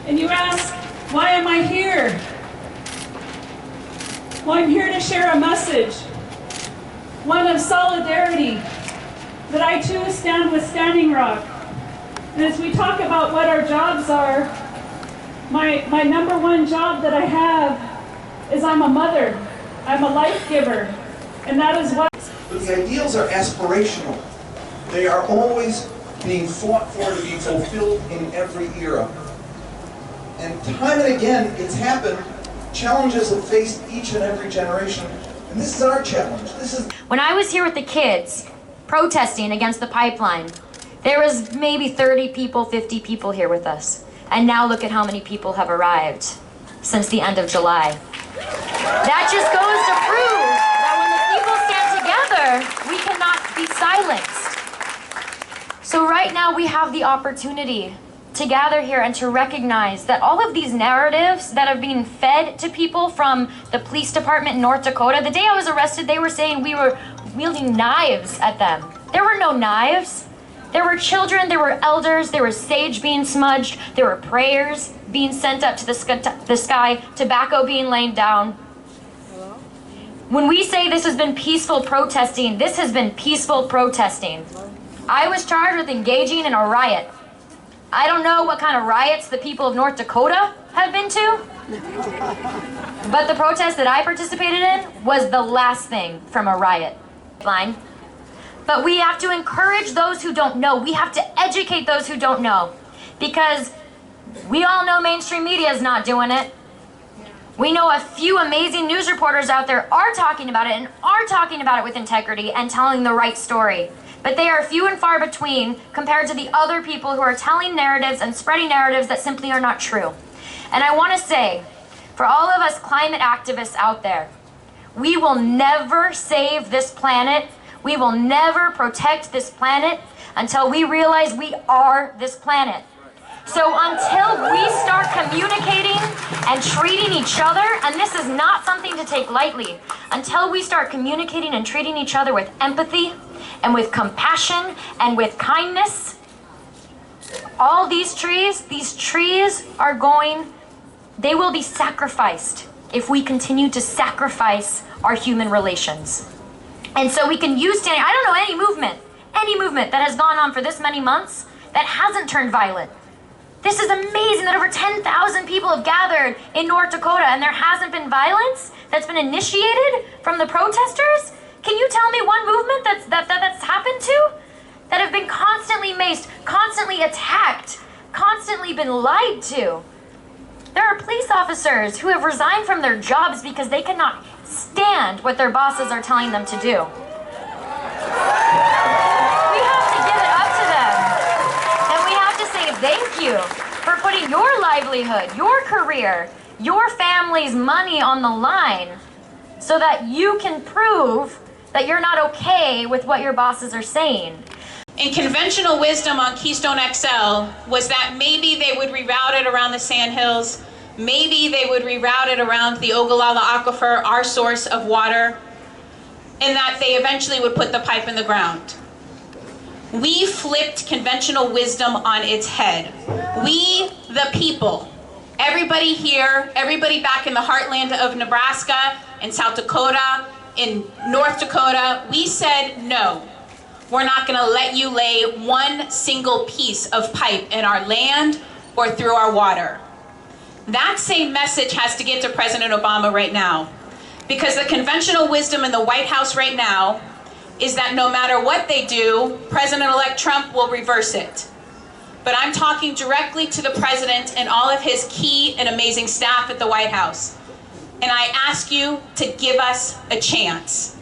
And you ask, why am I here? Well, I'm here to share a message, one of solidarity, that I too stand with Standing Rock. And as we talk about what our jobs are, my number one job that I have is I'm a mother. I'm a life giver. And that is what... But the ideals are aspirational. They are always being fought for to be fulfilled in every era. And time and again, it's happened. Challenges have faced each and every generation. And this is our challenge. When I was here with the kids protesting against the pipeline, there was maybe 30 people, 50 people here with us. And now look at how many people have arrived since the end of July. That just goes to prove that when the people stand together, we cannot be silenced. So right now we have the opportunity to gather here and to recognize that all of these narratives that are being fed to people from the police department in North Dakota, the day I was arrested, they were saying we were wielding knives at them. There were no knives. There were children, there were elders, there was sage being smudged, there were prayers being sent up to the sky, tobacco being laid down. When we say this has been peaceful protesting, this has been peaceful protesting. I was charged with engaging in a riot. I don't know what kind of riots the people of North Dakota have been to, but the protest that I participated in was the last thing from a riot. Fine. But we have to encourage those who don't know. We have to educate those who don't know. Because we all know mainstream media is not doing it. We know a few amazing news reporters out there are talking about it and are talking about it with integrity and telling the right story. But they are few and far between compared to the other people who are telling narratives and spreading narratives that simply are not true. And I want to say, for all of us climate activists out there, we will never save this planet. We will never protect this planet until we realize we are this planet. So until we start communicating and treating each other, and this is not something to take lightly, until we start communicating and treating each other with empathy and with compassion and with kindness, all these trees are they will be sacrificed if we continue to sacrifice our human relations. And so we can use standing. I don't know any movement that has gone on for this many months that hasn't turned violent. This is amazing that over 10,000 people have gathered in North Dakota and there hasn't been violence that's been initiated from the protesters. Can you tell me one movement that's happened to? That have been constantly maced, constantly attacked, constantly been lied to. There are police officers who have resigned from their jobs because they cannot stand what their bosses are telling them to do. We have to give it up to them. And we have to say thank you for putting your livelihood, your career, your family's money on the line so that you can prove that you're not okay with what your bosses are saying. And conventional wisdom on Keystone XL was that maybe they would reroute it around the Sandhills, maybe they would reroute it around the Ogallala Aquifer, our source of water, and that they eventually would put the pipe in the ground. We flipped conventional wisdom on its head. We, the people, everybody here, everybody back in the heartland of Nebraska, in South Dakota, in North Dakota, we said no. We're not going to let you lay one single piece of pipe in our land or through our water. That same message has to get to President Obama right now, because the conventional wisdom in the White House right now is that no matter what they do, President-elect Trump will reverse it. But I'm talking directly to the president and all of his key and amazing staff at the White House. And I ask you to give us a chance.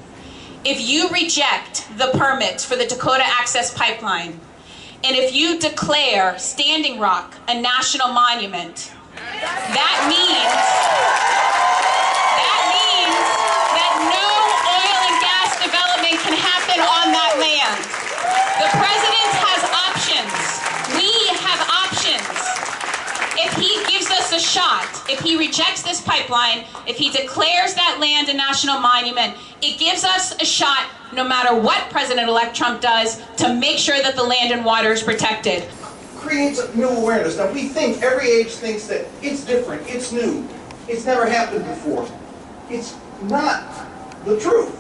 If you reject the permits for the Dakota Access Pipeline, and if you declare Standing Rock a national monument, that means that no oil and gas development can happen on that land. The president has options. We have options. If he gives us a shot, if he rejects this pipeline, if he declares that land a national monument, it gives us a shot, no matter what President-elect Trump does, to make sure that the land and water is protected. creates a new awareness. Now we think, every age thinks that it's different, it's new, it's never happened before. It's not the truth.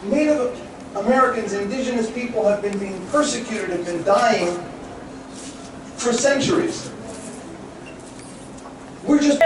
Native Americans, indigenous people have been being persecuted, have been dying for centuries. We're just